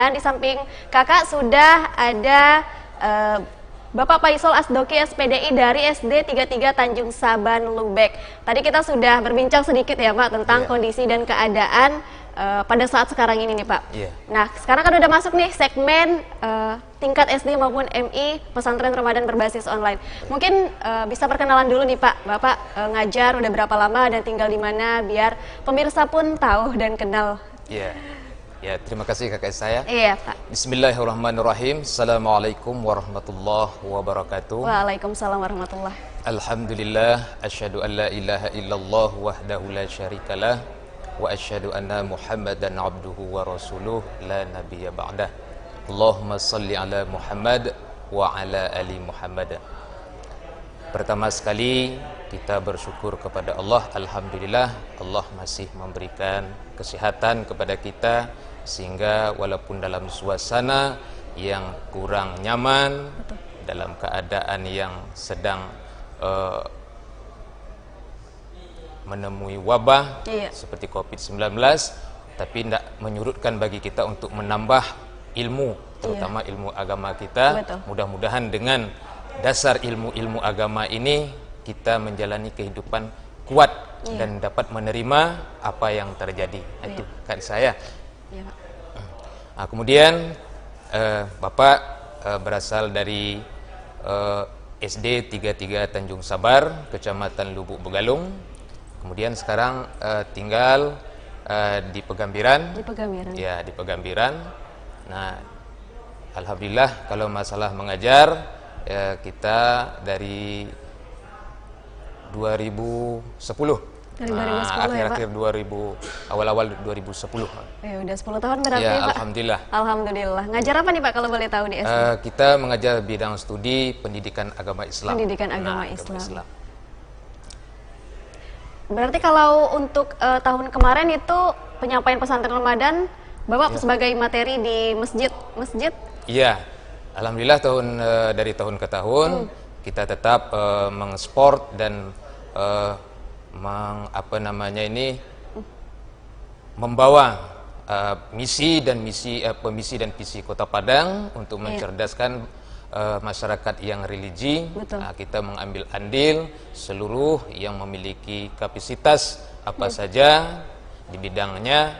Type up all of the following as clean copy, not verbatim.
Dan di samping kakak sudah ada Bapak Faisal Asdoki SPDI dari SD 33 Tanjung Saban Lubek. Tadi kita sudah berbincang sedikit ya Pak tentang kondisi dan keadaan pada saat sekarang ini nih Pak. Nah sekarang kan udah masuk nih segmen tingkat SD maupun MI pesantren Ramadan berbasis online. Mungkin bisa perkenalan dulu nih Pak, Bapak ngajar udah berapa lama dan tinggal di mana biar pemirsa pun tahu dan kenal. Ya, terima kasih kakak saya. Iya Pak. Bismillahirrahmanirrahim. Assalamualaikum warahmatullahi wabarakatuh. Waalaikumsalam warahmatullahi. Alhamdulillah, asyhadu an la ilaha illallah wahdahu la syarikalah wa asyhadu anna Muhammadan abduhu wa rasuluh la nabiyya ba'dah. Allahumma salli ala Muhammad wa ala ali Muhammad. Pertama sekali kita bersyukur kepada Allah. Alhamdulillah Allah masih memberikan kesehatan kepada kita, sehingga walaupun dalam suasana yang kurang nyaman, dalam keadaan yang sedang menemui wabah seperti COVID-19, tapi tidak menyurutkan bagi kita untuk menambah ilmu, terutama ilmu agama kita. Mudah-mudahan dengan dasar ilmu-ilmu agama ini kita menjalani kehidupan kuat dan dapat menerima apa yang terjadi. Itu kata saya. Nah, kemudian Bapak berasal dari SD 33 Tanjung Sabar, Kecamatan Lubuk Begalung. Kemudian sekarang tinggal di Pegambiran. Ya, di Pegambiran. Nah, alhamdulillah kalau masalah mengajar kita dari 2010. Akhir-akhir 2000, awal-awal 2010. Udah 10 tahun berarti ya, Pak? Alhamdulillah. Alhamdulillah. Ngajar apa nih Pak kalau boleh tahu di SD? Kita mengajar bidang studi pendidikan agama Islam. Pendidikan agama Islam. Berarti kalau untuk tahun kemarin itu penyampaian pesantren Ramadan, Bapak sebagai materi di masjid? Iya. Alhamdulillah dari tahun ke tahun kita tetap mengsport dan membawa misi dan visi Kota Padang untuk mencerdaskan masyarakat yang religi. Kita mengambil andil seluruh yang memiliki kapasitas apa saja di bidangnya,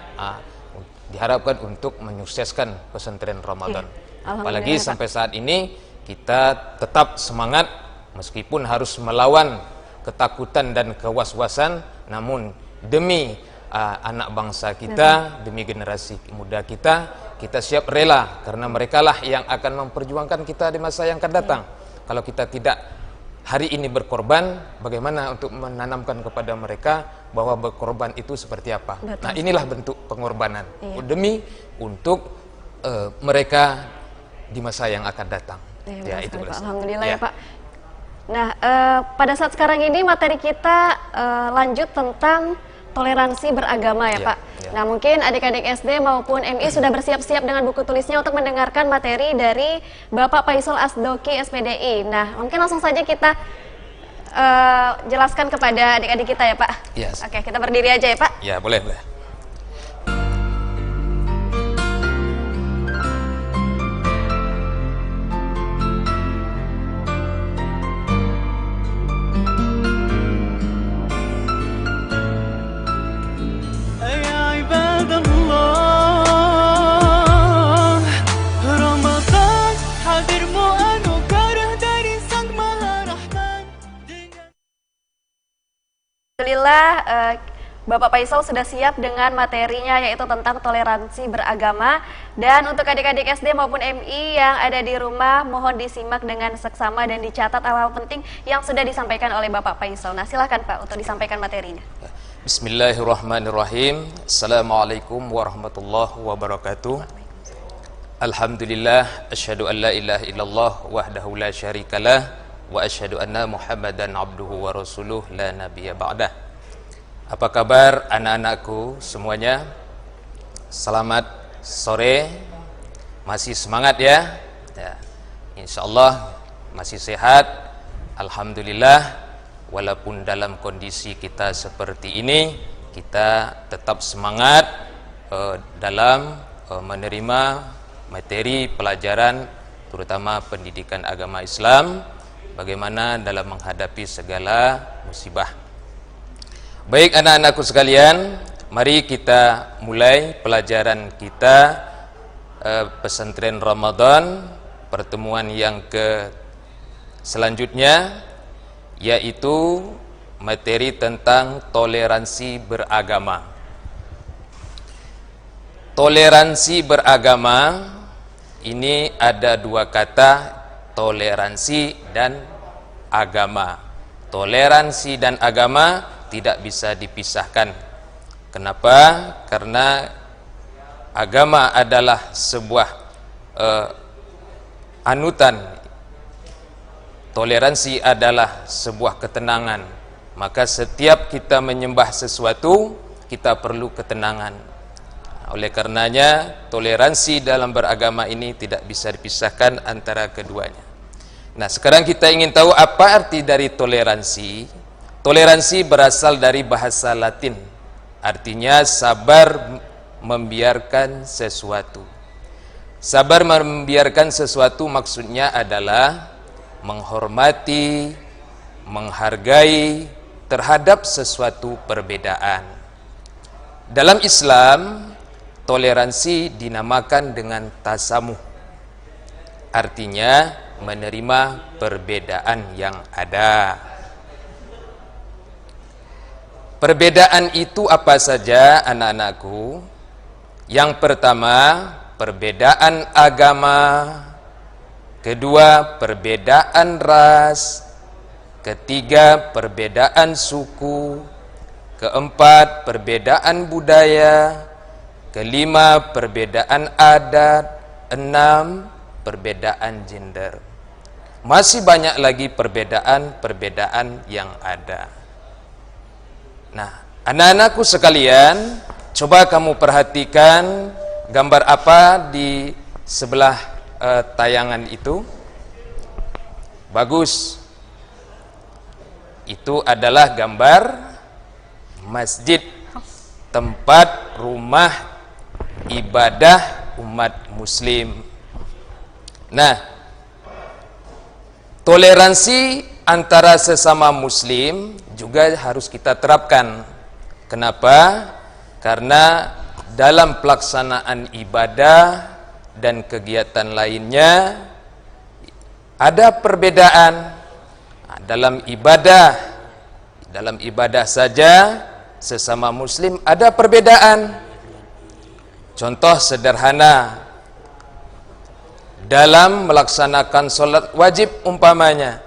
diharapkan untuk menyukseskan pesantren Ramadan. Apalagi sampai saat ini kita tetap semangat meskipun harus melawan ketakutan dan kewaswasan, namun demi anak bangsa kita, demi generasi muda kita siap rela, karena merekalah yang akan memperjuangkan kita di masa yang akan datang. Kalau kita tidak hari ini berkorban, bagaimana untuk menanamkan kepada mereka bahwa berkorban itu seperti apa? Nah, inilah bentuk pengorbanan demi untuk mereka di masa yang akan datang. Itu Alhamdulillah ya Pak. Nah, pada saat sekarang ini materi kita lanjut tentang toleransi beragama ya Pak. Nah, mungkin adik-adik SD maupun MI sudah bersiap-siap dengan buku tulisnya untuk mendengarkan materi dari Bapak Faisal Asdoki SPDI. Nah, mungkin langsung saja kita jelaskan kepada adik-adik kita ya Pak. Oke, kita berdiri aja ya Pak. Ya, boleh. Alhamdulillah Bapak Faisal sudah siap dengan materinya, yaitu tentang toleransi beragama. Dan untuk adik-adik SD maupun MI yang ada di rumah, mohon disimak dengan seksama dan dicatat hal-hal penting yang sudah disampaikan oleh Bapak Faisal. Nah, silakan Pak untuk disampaikan materinya. Bismillahirrahmanirrahim. Assalamualaikum warahmatullahi wabarakatuh. Alhamdulillah, asyhadu an la ilaha illallah wahdahu la syarikalah wa asyhadu anna Muhammadan abduhu wa rasuluh la nabiyya ba'dah. Apa kabar anak-anakku semuanya? Selamat sore. Masih semangat ya? Insyaallah masih sehat. Alhamdulillah, walaupun dalam kondisi kita seperti ini, kita tetap semangat dalam menerima materi pelajaran terutama pendidikan agama Islam, bagaimana dalam menghadapi segala musibah. Baik anak-anakku sekalian, mari kita mulai pelajaran kita pesantren Ramadan, pertemuan yang selanjutnya, yaitu materi tentang toleransi beragama. Toleransi beragama ini ada dua kata, toleransi dan agama. Toleransi dan agama tidak bisa dipisahkan. Kenapa? Karena agama adalah sebuah anutan. Toleransi adalah sebuah ketenangan. Maka setiap kita menyembah sesuatu, kita perlu ketenangan. Oleh karenanya, toleransi dalam beragama ini tidak bisa dipisahkan antara keduanya. Nah, sekarang kita ingin tahu apa arti dari toleransi. Toleransi berasal dari bahasa Latin. Artinya sabar membiarkan sesuatu. Sabar membiarkan sesuatu maksudnya adalah menghormati, menghargai terhadap sesuatu perbedaan. Dalam Islam, toleransi dinamakan dengan tasamuh. Artinya menerima perbedaan yang ada. Perbedaan itu apa saja anak-anakku? Yang pertama, perbedaan agama. Kedua, perbedaan ras. Ketiga, perbedaan suku. Keempat, perbedaan budaya. Kelima, perbedaan adat. Enam, perbedaan gender. Masih banyak lagi perbedaan-perbedaan yang ada. Nah, anak-anakku sekalian, coba kamu perhatikan gambar apa di sebelah tayangan itu. Bagus. Itu adalah gambar masjid, tempat rumah ibadah umat muslim. Nah, toleransi antara sesama muslim juga harus kita terapkan. Kenapa? Karena dalam pelaksanaan ibadah dan kegiatan lainnya ada perbedaan. Dalam ibadah saja sesama muslim ada perbedaan. Contoh sederhana, dalam melaksanakan sholat wajib umpamanya,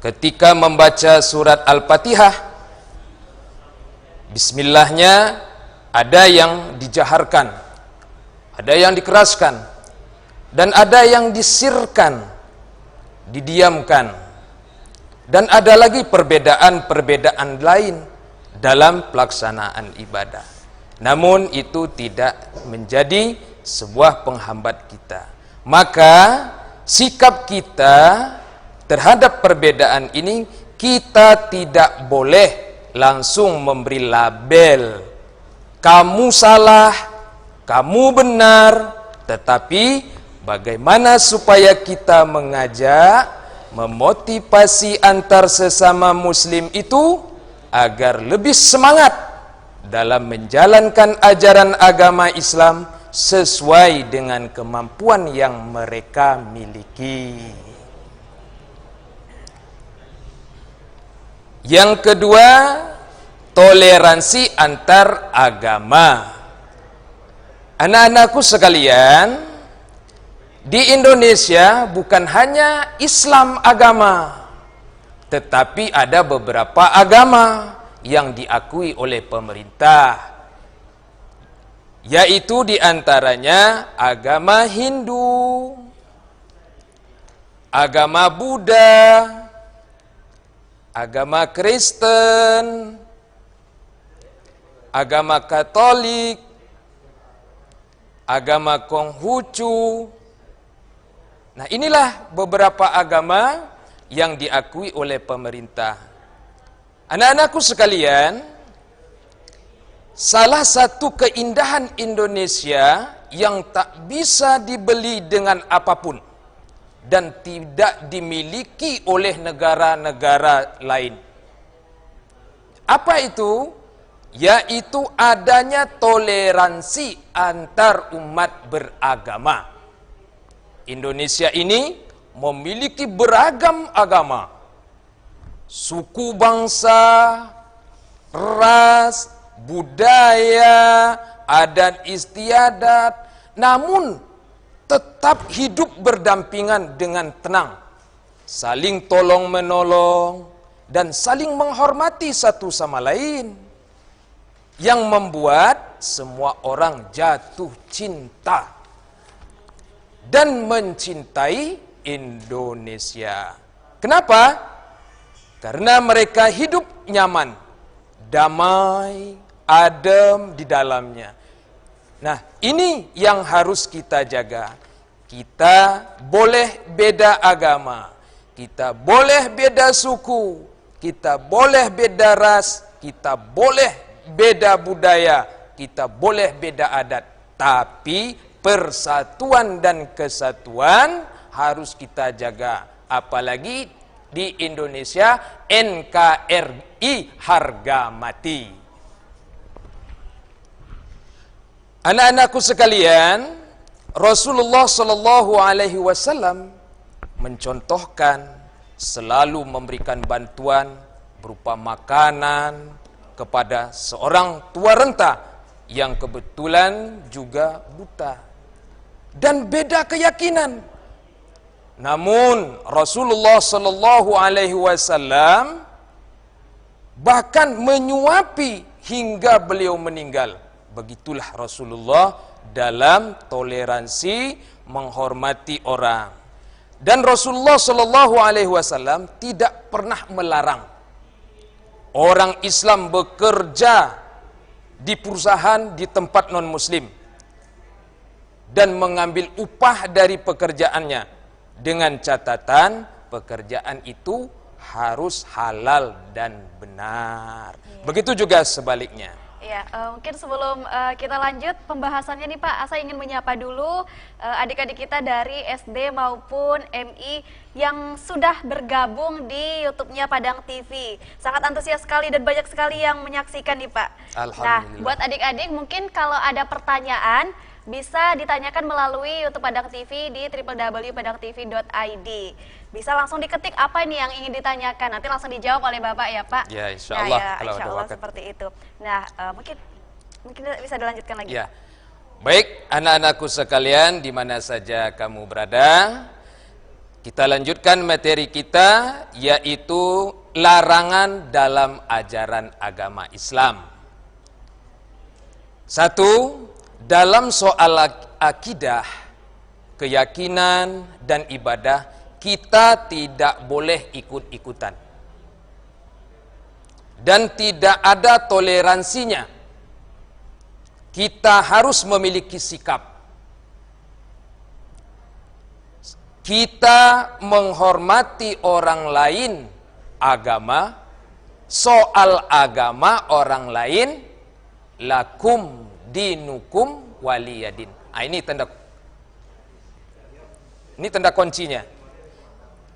ketika membaca surat Al-Fatihah, bismillahnya ada yang dijaharkan, ada yang dikeraskan, dan ada yang disirkan, didiamkan. Dan ada lagi perbedaan-perbedaan lain dalam pelaksanaan ibadah. Namun itu tidak menjadi sebuah penghambat kita. Maka sikap kita terhadap perbedaan ini, kita tidak boleh langsung memberi label kamu salah, kamu benar, tetapi bagaimana supaya kita mengajak, memotivasi antar sesama muslim itu agar lebih semangat dalam menjalankan ajaran agama Islam sesuai dengan kemampuan yang mereka miliki. Yang kedua, toleransi antar agama. Anak-anakku sekalian, di Indonesia bukan hanya Islam agama, tetapi ada beberapa agama yang diakui oleh pemerintah, yaitu diantaranya agama Hindu, agama Buddha, agama Kristen, agama Katolik, agama Konghucu. Nah, inilah beberapa agama yang diakui oleh pemerintah. Anak-anakku sekalian, salah satu keindahan Indonesia yang tak bisa dibeli dengan apapun dan tidak dimiliki oleh negara-negara lain. Apa itu? Yaitu adanya toleransi antar umat beragama. Indonesia ini memiliki beragam agama, suku bangsa, ras, budaya, adat istiadat, namun tetap hidup berdampingan dengan tenang, saling tolong menolong dan saling menghormati satu sama lain, yang membuat semua orang jatuh cinta dan mencintai Indonesia. Kenapa? Karena mereka hidup nyaman, damai, adem di dalamnya. Nah, ini yang harus kita jaga. Kita boleh beda agama, kita boleh beda suku, kita boleh beda ras, kita boleh beda budaya, kita boleh beda adat, tapi persatuan dan kesatuan harus kita jaga. Apalagi di Indonesia, NKRI harga mati. Anak-anakku sekalian, Rasulullah Shallallahu Alaihi Wasallam mencontohkan selalu memberikan bantuan berupa makanan kepada seorang tua renta yang kebetulan juga buta dan beda keyakinan. Namun Rasulullah Shallallahu Alaihi Wasallam bahkan menyuapi hingga beliau meninggal. Begitulah Rasulullah dalam toleransi menghormati orang. Dan Rasulullah Shallallahu Alaihi Wasallam tidak pernah melarang orang Islam bekerja di perusahaan di tempat non Muslim dan mengambil upah dari pekerjaannya dengan catatan pekerjaan itu harus halal dan benar. Begitu juga sebaliknya. Ya, mungkin sebelum kita lanjut pembahasannya nih Pak, saya ingin menyapa dulu adik-adik kita dari SD maupun MI yang sudah bergabung di YouTube-nya Padang TV. Sangat antusias sekali dan banyak sekali yang menyaksikan nih Pak. Nah, buat adik-adik mungkin kalau ada pertanyaan bisa ditanyakan melalui YouTube Padang TV di www.padangtv.id. Bisa langsung diketik apa nih yang ingin ditanyakan, nanti langsung dijawab oleh Bapak ya Pak. Ya, insya Allah. Nah, ya, kalau insya ada Allah waktu. seperti itu. Nah, mungkin bisa dilanjutkan lagi. Ya, baik anak-anakku sekalian di mana saja kamu berada, kita lanjutkan materi kita yaitu larangan dalam ajaran agama Islam. Satu, dalam soal akidah, keyakinan dan ibadah kita tidak boleh ikut-ikutan dan tidak ada toleransinya. Kita harus memiliki sikap. Kita menghormati orang lain agama, soal agama orang lain, lakum dinukum waliyadin. Ini tanda kuncinya.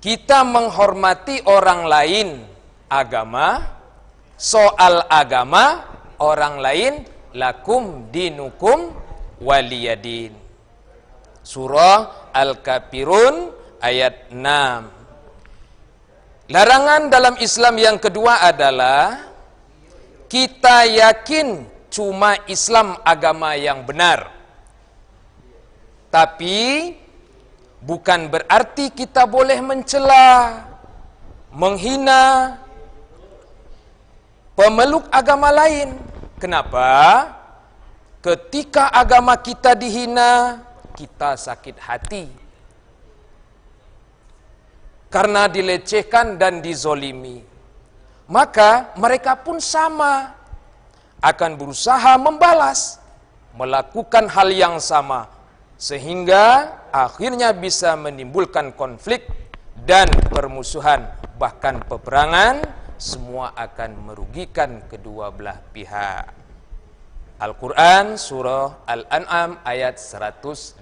Kita menghormati orang lain agama, soal agama orang lain, lakum dinukum waliyadin. Surah Al-Kafirun ayat 6. Larangan dalam Islam yang kedua adalah kita yakin cuma Islam agama yang benar. Tapi bukan berarti kita boleh mencela, menghina pemeluk agama lain. Kenapa? Ketika agama kita dihina, kita sakit hati. Karena dilecehkan dan dizolimi. Maka mereka pun sama. Akan berusaha membalas. Melakukan hal yang sama. Sehingga akhirnya bisa menimbulkan konflik dan permusuhan. Bahkan peperangan. Semua akan merugikan kedua belah pihak. Al-Quran surah Al-An'am ayat 108.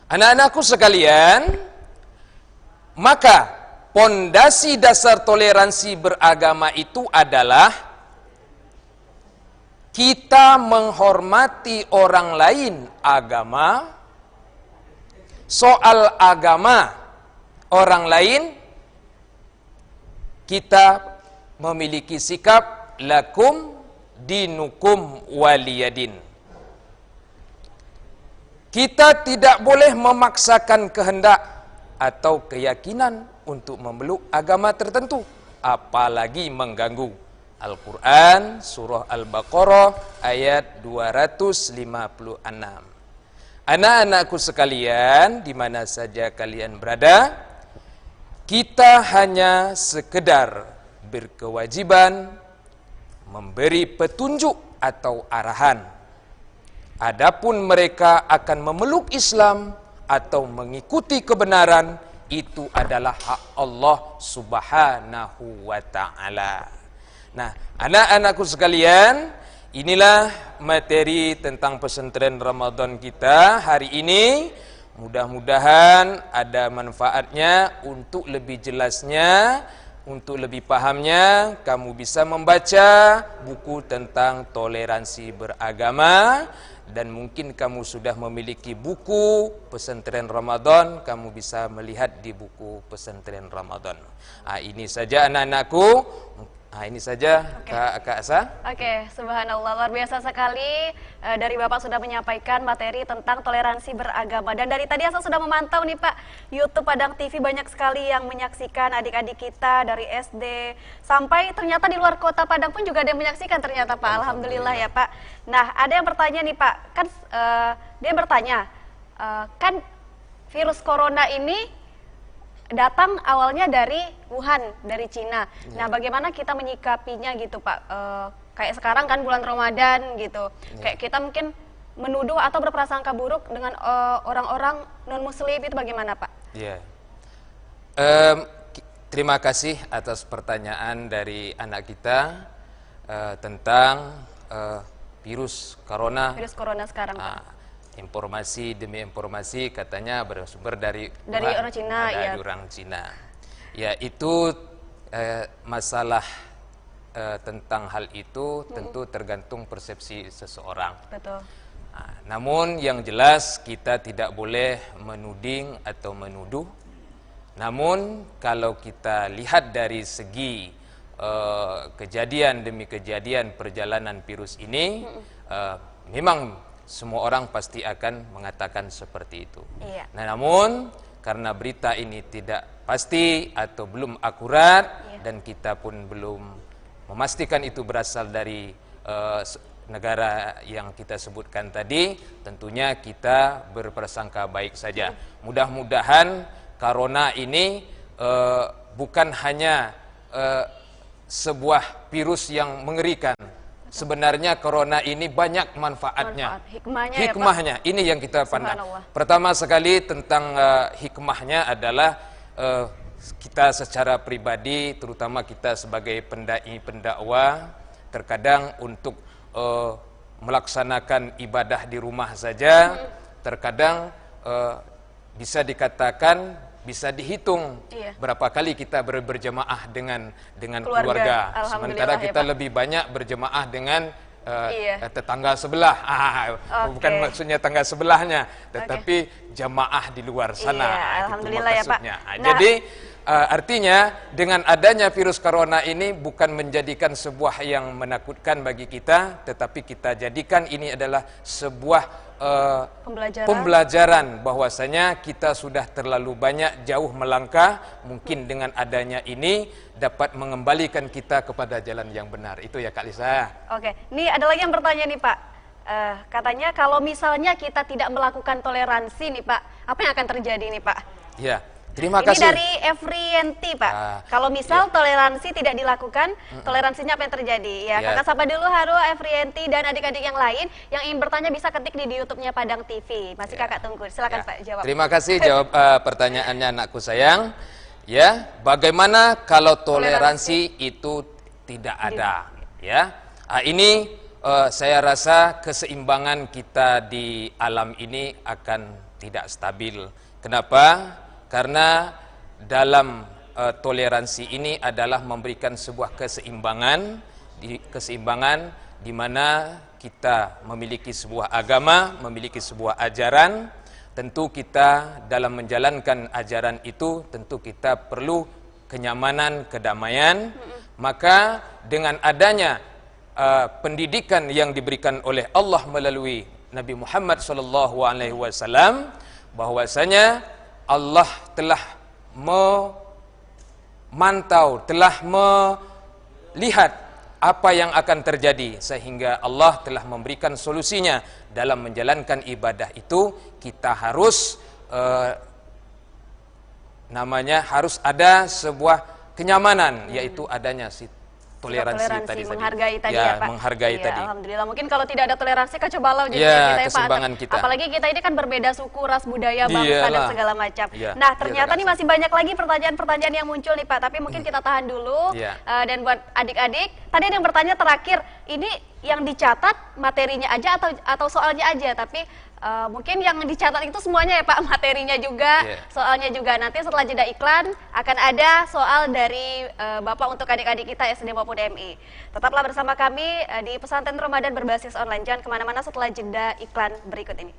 Anak-anakku sekalian, maka pondasi dasar toleransi beragama itu adalah kita menghormati orang lain agama, soal agama orang lain, kita memiliki sikap lakum dinukum waliyadin. Kita tidak boleh memaksakan kehendak atau keyakinan untuk memeluk agama tertentu, apalagi mengganggu. Al-Quran surah Al-Baqarah ayat 256. Anak-anakku sekalian, di mana saja kalian berada, kita hanya sekedar berkewajiban memberi petunjuk atau arahan. Adapun mereka akan memeluk Islam atau mengikuti kebenaran, itu adalah hak Allah Subhanahu wa ta'ala. Nah, anak-anakku sekalian, inilah materi tentang pesantren Ramadan kita hari ini. Mudah-mudahan ada manfaatnya. Untuk lebih jelasnya, untuk lebih pahamnya, kamu bisa membaca buku tentang toleransi beragama. Dan mungkin kamu sudah memiliki buku pesantren Ramadan, kamu bisa melihat di buku pesantren Ramadan. Ini saja anak-anakku. Ini saja Kak Asa. Oke, subhanallah, luar biasa sekali. Dari Bapak sudah menyampaikan materi tentang toleransi beragama. Dan dari tadi Asa sudah memantau nih Pak, YouTube Padang TV banyak sekali yang menyaksikan, adik-adik kita dari SD. Sampai ternyata di luar kota Padang pun juga ada yang menyaksikan ternyata Pak. Alhamdulillah ya Pak. Nah, ada yang bertanya nih Pak, kan dia bertanya, kan virus corona ini datang awalnya dari Wuhan, dari Cina. Nah, bagaimana kita menyikapinya gitu Pak? Kayak sekarang kan bulan Ramadan gitu. Kayak kita mungkin menuduh atau berprasangka buruk dengan orang-orang non-muslim, itu bagaimana Pak? Iya. Terima kasih atas pertanyaan dari anak kita tentang virus corona. Virus corona sekarang Pak. Informasi demi informasi katanya bersumber dari orang Cina, dari orang Cina. Ya, itu masalah tentang hal itu tentu tergantung persepsi seseorang. Betul. Namun yang jelas kita tidak boleh menuding atau menuduh. Namun kalau kita lihat dari segi kejadian demi kejadian perjalanan virus ini, memang semua orang pasti akan mengatakan seperti itu. Iya. Nah, namun karena berita ini tidak pasti atau belum akurat, dan kita pun belum memastikan itu berasal dari negara yang kita sebutkan tadi, tentunya kita berprasangka baik saja. Mudah-mudahan corona ini bukan hanya sebuah virus yang mengerikan. Sebenarnya corona ini banyak manfaatnya. Hikmahnya, ini yang kita pandang. Pertama sekali tentang hikmahnya adalah kita secara pribadi, terutama kita sebagai pendai pendakwah, terkadang untuk melaksanakan ibadah di rumah saja, terkadang bisa dikatakan, bisa dihitung berapa kali kita berjamaah dengan keluarga. Sementara kita lebih banyak berjamaah dengan tetangga sebelah. Bukan maksudnya tetangga sebelahnya, tetapi jamaah di luar sana. Alhamdulillah ya Pak. Jadi artinya dengan adanya virus corona ini bukan menjadikan sebuah yang menakutkan bagi kita, tetapi kita jadikan ini adalah sebuah pembelajaran bahwasanya kita sudah terlalu banyak jauh melangkah. Mungkin dengan adanya ini dapat mengembalikan kita kepada jalan yang benar. Itu ya Kak Lisa. Oke, ini ada lagi yang bertanya nih Pak. Katanya kalau misalnya kita tidak melakukan toleransi nih Pak, apa yang akan terjadi nih Pak? Ya, terima kasih. Ini dari Efrienti Pak. Kalau misal toleransi tidak dilakukan, toleransinya apa yang terjadi? Ya, Kakak sapa dulu Haro, Efrienti dan adik-adik yang lain yang ingin bertanya bisa ketik di YouTube-nya Padang TV. Masih Kakak tunggu. Silakan Pak jawab. Terima kasih jawab pertanyaannya anakku sayang. Ya, bagaimana kalau toleransi itu tidak ada? Ya, ini saya rasa keseimbangan kita di alam ini akan tidak stabil. Kenapa? Karena dalam toleransi ini adalah memberikan sebuah keseimbangan di mana kita memiliki sebuah agama, memiliki sebuah ajaran. Tentu kita dalam menjalankan ajaran itu tentu kita perlu kenyamanan, kedamaian. Maka dengan adanya pendidikan yang diberikan oleh Allah melalui Nabi Muhammad SAW, bahwasanya Allah telah memantau, telah melihat apa yang akan terjadi, sehingga Allah telah memberikan solusinya. Dalam menjalankan ibadah itu kita harus harus ada sebuah kenyamanan, yaitu adanya toleransi tadi, menghargai tadi ya, ya Pak. menghargai Ya, tadi. Alhamdulillah. Mungkin kalau tidak ada toleransi kacau balau jadi Ya, kita ya Pak. keseimbangan kita. Apalagi kita ini kan berbeda suku, ras, budaya, bangsa dan Iyalah. segala macam. Ya, Nah, ternyata iya, nih masih banyak lagi pertanyaan-pertanyaan yang muncul nih Pak. Tapi mungkin kita tahan dulu. Ya. Dan buat adik-adik, tadi ada yang bertanya terakhir, ini yang dicatat materinya aja atau soalnya aja, tapi mungkin yang dicatat itu semuanya ya Pak, materinya juga, soalnya juga. Nanti setelah jeda iklan akan ada soal dari Bapak untuk adik-adik kita SD maupun MI. Tetaplah bersama kami di Pesantren Ramadan berbasis online. Jangan kemana-mana setelah jeda iklan berikut ini.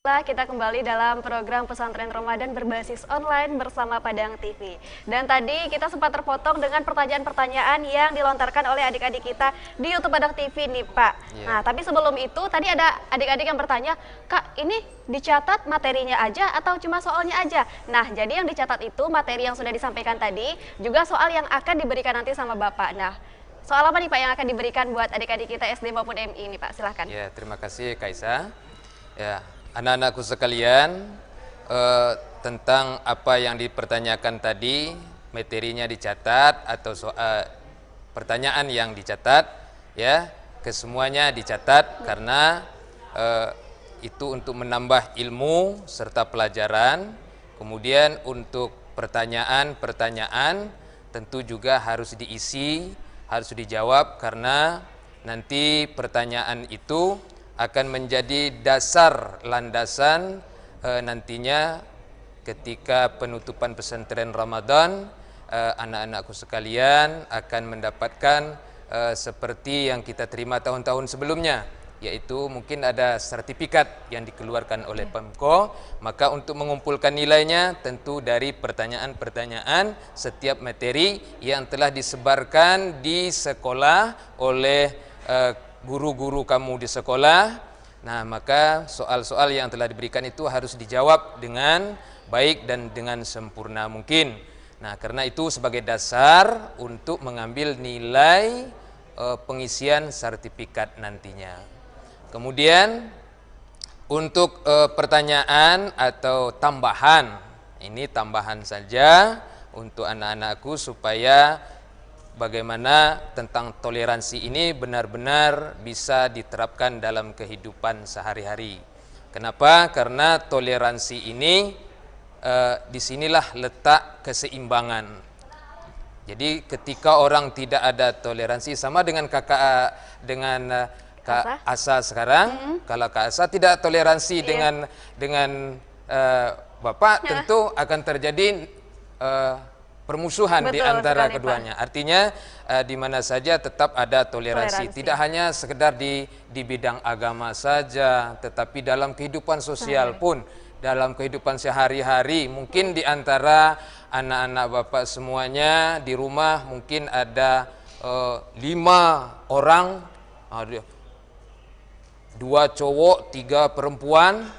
pemirsa, kita kembali dalam program Pesantren Ramadan berbasis online bersama Padang TV. Dan tadi kita sempat terpotong dengan pertanyaan-pertanyaan yang dilontarkan oleh adik-adik kita di YouTube Padang TV nih Pak. Nah, tapi sebelum itu tadi ada adik-adik yang bertanya, Kak, ini dicatat materinya aja atau cuma soalnya aja? Nah, jadi yang dicatat itu materi yang sudah disampaikan tadi, juga soal yang akan diberikan nanti sama Bapak. Nah, soal apa nih Pak yang akan diberikan buat adik-adik kita SD maupun MI ini Pak? Silahkan. Ya, terima kasih Kaisa. Ya, anak-anakku sekalian, tentang apa yang dipertanyakan tadi, materinya dicatat atau soal pertanyaan yang dicatat, ya, kesemuanya dicatat karena itu untuk menambah ilmu serta pelajaran. Kemudian untuk pertanyaan-pertanyaan tentu juga harus diisi, harus dijawab karena nanti pertanyaan itu akan menjadi dasar landasan nantinya ketika penutupan pesantren Ramadan, anak-anakku sekalian akan mendapatkan seperti yang kita terima tahun-tahun sebelumnya, yaitu mungkin ada sertifikat yang dikeluarkan oleh Pemko. Maka untuk mengumpulkan nilainya tentu dari pertanyaan-pertanyaan setiap materi yang telah disebarkan di sekolah oleh guru-guru kamu di sekolah. Nah, maka soal-soal yang telah diberikan itu harus dijawab dengan baik dan dengan sempurna mungkin. Nah, karena itu sebagai dasar untuk mengambil nilai pengisian sertifikat nantinya. Kemudian untuk pertanyaan atau tambahan, ini tambahan saja untuk anak-anakku supaya bagaimana tentang toleransi ini benar-benar bisa diterapkan dalam kehidupan sehari-hari. Kenapa? Karena toleransi ini disinilah letak keseimbangan. Jadi ketika orang tidak ada toleransi, sama dengan Kak Asa sekarang, kalau Kak Asa tidak toleransi dengan Bapak, tentu akan terjadi permusuhan di antara keduanya. Artinya di mana saja tetap ada toleransi. Tidak hanya sekedar di bidang agama saja, tetapi dalam kehidupan sosial pun, dalam kehidupan sehari-hari. Mungkin di antara anak-anak Bapak semuanya di rumah mungkin ada 5 orang, 2 cowok, 3 perempuan.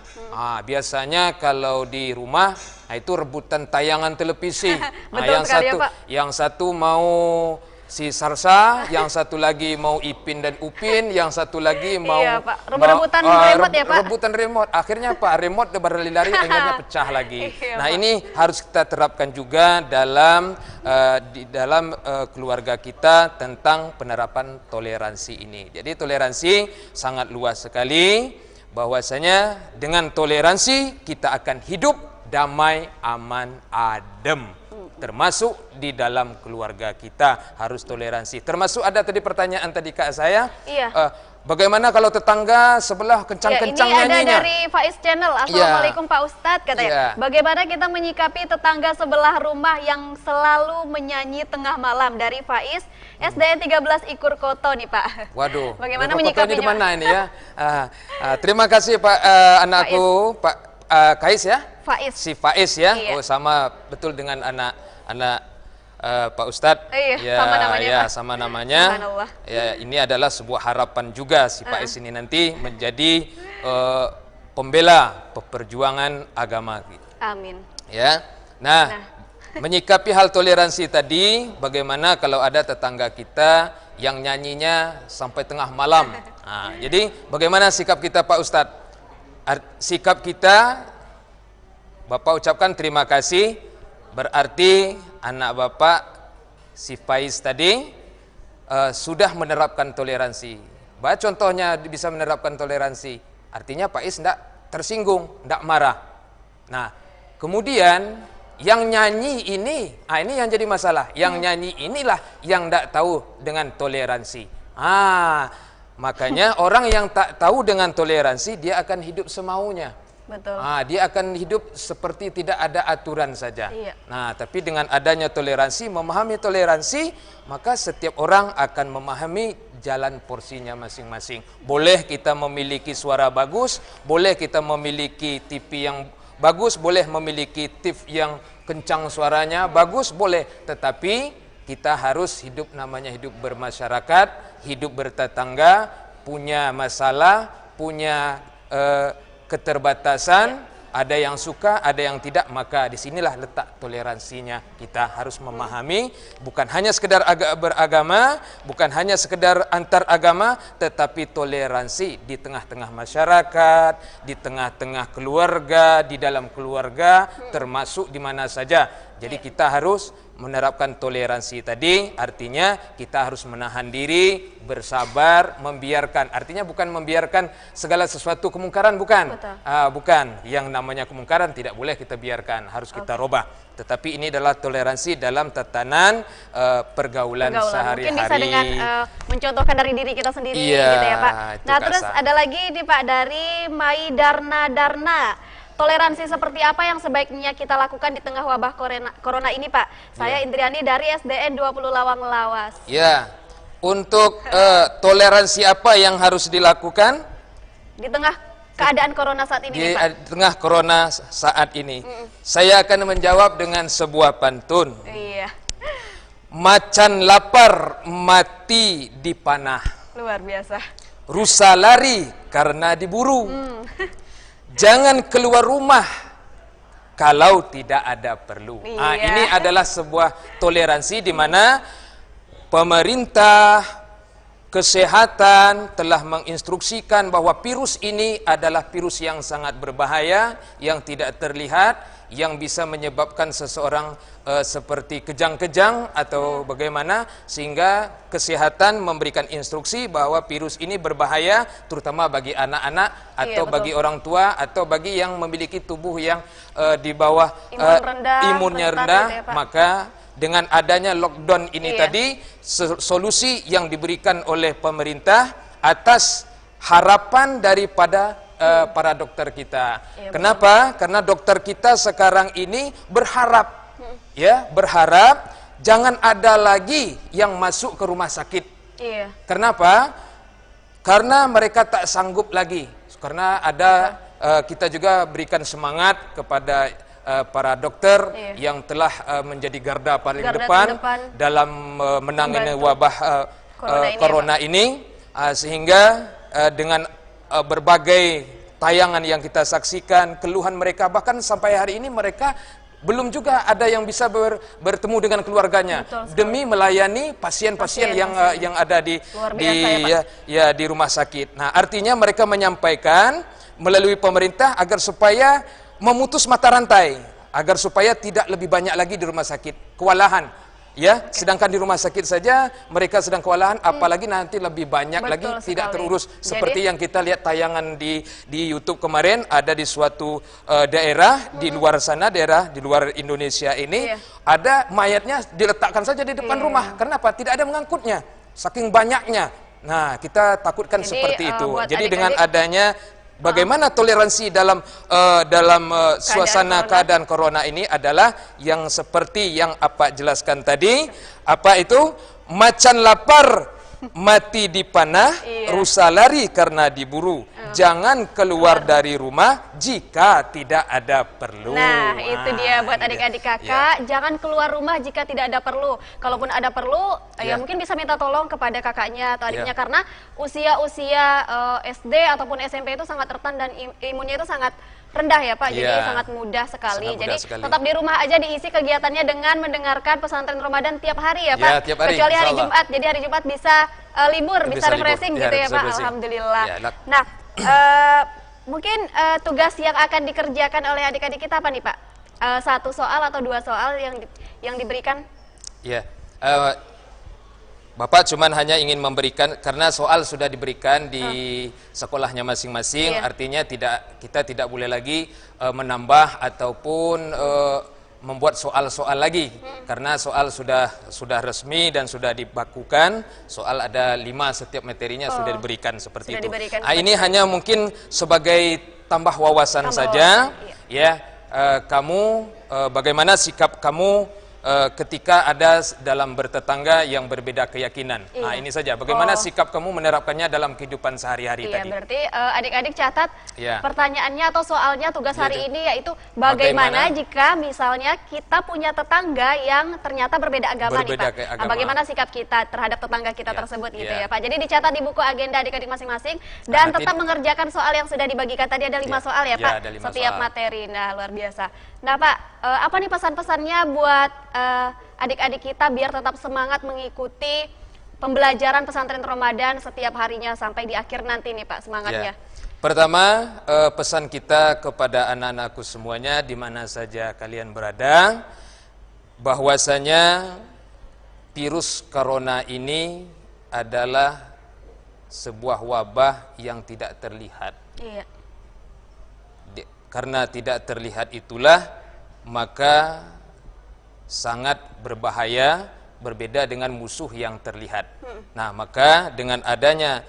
Biasanya kalau di rumah, itu rebutan tayangan televisi. Yang satu mau si Sarsa, yang satu lagi mau Ipin dan Upin, yang satu lagi mau rebutan remote ya Pak. Rebutan remote. Akhirnya Pak, remote berlari-lari akhirnya pecah lagi. Nah, ini harus kita terapkan juga dalam di dalam keluarga kita tentang penerapan toleransi ini. Jadi toleransi sangat luas sekali, bahwasanya dengan toleransi kita akan hidup damai, aman, adem. Termasuk di dalam keluarga kita harus toleransi. Termasuk ada tadi pertanyaan tadi Kak saya, bagaimana kalau tetangga sebelah kencang-kencang nyanyinya? Ini ada dari Faiz Channel. Assalamualaikum Pak Ustadz, katanya. Bagaimana kita menyikapi tetangga sebelah rumah yang selalu menyanyi tengah malam? Dari Faiz, SDN 13 Ikur Koto nih Pak. Waduh, bagaimana menyikapinya? Di mana ini ya? Terima kasih Pak, anakku Pak Kais ya? Faiz. Si Faiz ya? Oh, sama betul dengan anak Pak Ustadz. Sama namanya Pak. Sama namanya. Ya, ini adalah sebuah harapan juga si Faiz ini nanti menjadi pembela perjuangan agama. Amin. Ya. Nah, menyikapi hal toleransi tadi, bagaimana kalau ada tetangga kita yang nyanyinya sampai tengah malam? Nah, jadi bagaimana sikap kita Pak Ustadz? Sikap kita, Bapak ucapkan terima kasih, berarti anak Bapak si Faiz tadi sudah menerapkan toleransi. Contohnya bisa menerapkan toleransi, artinya Faiz tidak tersinggung, tidak marah. Nah, kemudian yang nyanyi ini yang jadi masalah. Yang nyanyi inilah yang tidak tahu dengan toleransi. Makanya orang yang tak tahu dengan toleransi, dia akan hidup semaunya. Betul. Dia akan hidup seperti tidak ada aturan saja. Iya. Nah, tapi dengan adanya toleransi, memahami toleransi, maka setiap orang akan memahami jalan porsinya masing-masing. Boleh kita memiliki suara bagus, boleh kita memiliki TV yang bagus, boleh memiliki TV yang kencang suaranya, bagus, boleh. Tetapi kita harus hidup, namanya hidup bermasyarakat, hidup bertetangga, punya masalah, punya keterbatasan, ada yang suka, ada yang tidak, maka disinilah letak toleransinya. Kita harus memahami, bukan hanya sekedar beragama, bukan hanya sekedar antar agama, tetapi toleransi di tengah-tengah masyarakat, di tengah-tengah keluarga, di dalam keluarga, termasuk di mana saja. Jadi kita harus menerapkan toleransi tadi, artinya kita harus menahan diri, bersabar, membiarkan. Artinya bukan membiarkan segala sesuatu kemungkaran, bukan. Bukan. Yang namanya kemungkaran tidak boleh kita biarkan, harus kita robah. Tetapi ini adalah toleransi dalam tatanan pergaulan sehari-hari. Mungkin bisa dengan mencontohkan dari diri kita sendiri, iya, gitu ya Pak. Nah, terus kasar. ada lagi nih Pak dari Mai Darna. Toleransi seperti apa yang sebaiknya kita lakukan di tengah wabah corona ini Pak? Saya Indriani dari SDN 20 Lawang Lawas. Ya, untuk toleransi apa yang harus dilakukan? Di tengah keadaan corona saat ini Di nih, Pak. tengah corona saat ini. Saya akan menjawab dengan sebuah pantun. Iya. Macan lapar mati dipanah, Luar biasa. rusa lari karena diburu. Jangan keluar rumah kalau tidak ada perlu. Iya. Ini adalah sebuah toleransi di mana pemerintah kesehatan telah menginstruksikan bahwa virus ini adalah virus yang sangat berbahaya, yang tidak terlihat, yang bisa menyebabkan seseorang seperti kejang-kejang atau bagaimana, sehingga kesehatan memberikan instruksi bahwa virus ini berbahaya terutama bagi anak-anak atau bagi orang tua atau bagi yang memiliki tubuh yang di bawah imunnya rendah, gitu ya, Pak. maka dengan adanya lockdown ini tadi, solusi yang diberikan oleh pemerintah atas harapan daripada para dokter kita. Kenapa? Karena dokter kita sekarang ini berharap, berharap jangan ada lagi yang masuk ke rumah sakit. Iya. Kenapa? Karena mereka tak sanggup lagi. Karena ada kita juga berikan semangat kepada para dokter yang telah menjadi garda paling depan dalam menangani wabah corona ini, sehingga dengan berbagai tayangan yang kita saksikan, keluhan mereka, bahkan sampai hari ini mereka belum juga ada yang bisa bertemu dengan keluarganya demi melayani pasien-pasien yang ada di rumah sakit. Nah, artinya mereka menyampaikan melalui pemerintah agar supaya memutus mata rantai, agar supaya tidak lebih banyak lagi di rumah sakit kewalahan. Sedangkan di rumah sakit saja mereka sedang kewalahan, apalagi nanti lebih banyak lagi tidak terurus. Seperti yang kita lihat tayangan di YouTube kemarin, ada di suatu daerah di luar sana, daerah di luar Indonesia ini, ada mayatnya diletakkan saja di depan rumah. Kenapa? Tidak ada mengangkutnya, saking banyaknya. Nah, kita takutkan seperti itu. Jadi dengan adanya bagaimana toleransi dalam suasana keadaan corona ini adalah yang seperti yang apa jelaskan tadi. Apa itu? Macan lapar mati dipanah, rusa lari karena diburu. Jangan keluar dari rumah jika tidak ada perlu. Nah, itu dia buat adik-adik kakak, jangan keluar rumah jika tidak ada perlu. Kalaupun ada perlu, ya mungkin bisa minta tolong kepada kakaknya atau adiknya, karena usia-usia SD ataupun SMP itu sangat rentan dan imunnya itu sangat rendah ya Pak, jadi sangat mudah sekali. Jadi tetap di rumah aja, diisi kegiatannya dengan mendengarkan pesantren Ramadan tiap hari ya Pak, tiap hari, kecuali hari Jumat. Jadi hari Jumat bisa libur, bisa refreshing gitu ya Pak, alhamdulillah. Nah, mungkin tugas yang akan dikerjakan oleh adik-adik kita apa nih Pak? Satu soal atau dua soal yang diberikan? Bapak cuman hanya ingin memberikan, karena soal sudah diberikan di sekolahnya masing-masing, artinya kita tidak boleh lagi menambah ataupun membuat soal-soal lagi, karena soal sudah resmi dan sudah dibakukan. Soal ada 5 setiap materinya sudah diberikan seperti itu. Ini hanya mungkin sebagai tambah wawasan Tambah saja, wawasan, ya. Kamu bagaimana sikap kamu ketika ada dalam bertetangga yang berbeda keyakinan. Nah, ini saja. Bagaimana sikap kamu menerapkannya dalam kehidupan sehari-hari tadi. Berarti adik-adik catat Iya. pertanyaannya atau soalnya tugas hari ini, yaitu bagaimana jika misalnya kita punya tetangga yang ternyata berbeda agama nih Pak. Nah, bagaimana sikap kita terhadap tetangga kita tersebut gitu ya Pak. Jadi dicatat di buku agenda adik-adik masing-masing dan tetap mengerjakan soal yang sudah dibagikan tadi, ada 5 soal ya Pak, setiap materi. Nah, luar biasa. Nah Pak, apa nih pesan-pesannya buat adik-adik kita biar tetap semangat mengikuti pembelajaran pesantren Ramadan setiap harinya sampai di akhir nanti nih Pak, semangatnya? Pertama, pesan kita kepada anak-anakku semuanya di mana saja kalian berada, bahwasanya virus corona ini adalah sebuah wabah yang tidak terlihat. Iya. Karena tidak terlihat itulah maka sangat berbahaya, berbeda dengan musuh yang terlihat. Nah, maka dengan adanya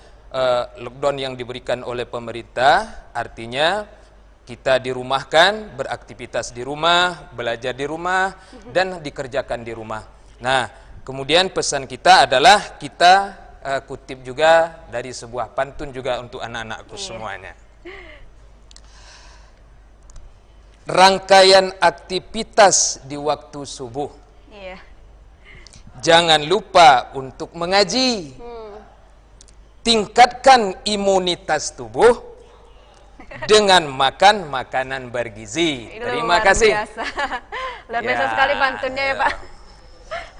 lockdown yang diberikan oleh pemerintah, artinya kita dirumahkan, beraktivitas di rumah, belajar di rumah, dan dikerjakan di rumah. Nah, kemudian pesan kita adalah kita kutip juga dari sebuah pantun juga untuk anak-anakku semuanya. Rangkaian aktivitas di waktu subuh. Iya. Jangan lupa untuk mengaji. Tingkatkan imunitas tubuh dengan makan makanan bergizi. Terima kasih. Biasa. Luar biasa sekali pantunnya ya Pak.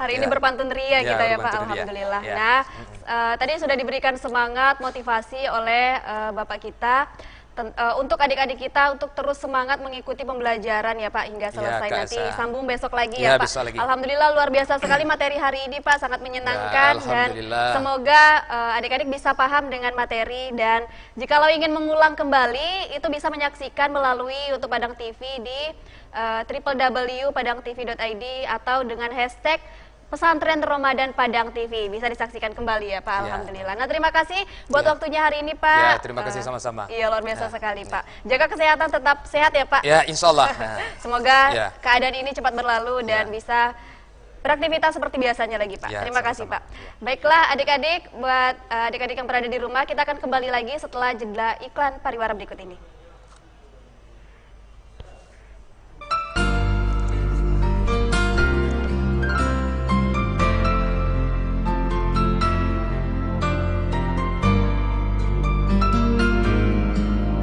Hari ini berpantun ria kita ya Pak, alhamdulillah. Nah, tadi sudah diberikan semangat, motivasi oleh Bapak kita. Untuk adik-adik kita untuk terus semangat mengikuti pembelajaran ya Pak hingga selesai nanti. Sambung besok lagi ya Pak. Lagi. Alhamdulillah luar biasa sekali materi hari ini Pak, sangat menyenangkan dan semoga adik-adik bisa paham dengan materi, dan jikalau ingin mengulang kembali itu bisa menyaksikan melalui YouTube Padang TV di www.padangtv.id atau dengan hashtag Pesantren Ramadan Padang TV, bisa disaksikan kembali ya Pak. Alhamdulillah. Nah, terima kasih buat waktunya hari ini Pak. Ya, terima kasih sama-sama. Iya, luar biasa sekali Pak. Jaga kesehatan, tetap sehat ya Pak. Ya, insya Allah. Semoga keadaan ini cepat berlalu dan bisa beraktivitas seperti biasanya lagi Pak. Terima kasih Pak. Baiklah adik-adik, buat adik-adik yang berada di rumah, kita akan kembali lagi setelah jeda iklan pariwara berikut ini.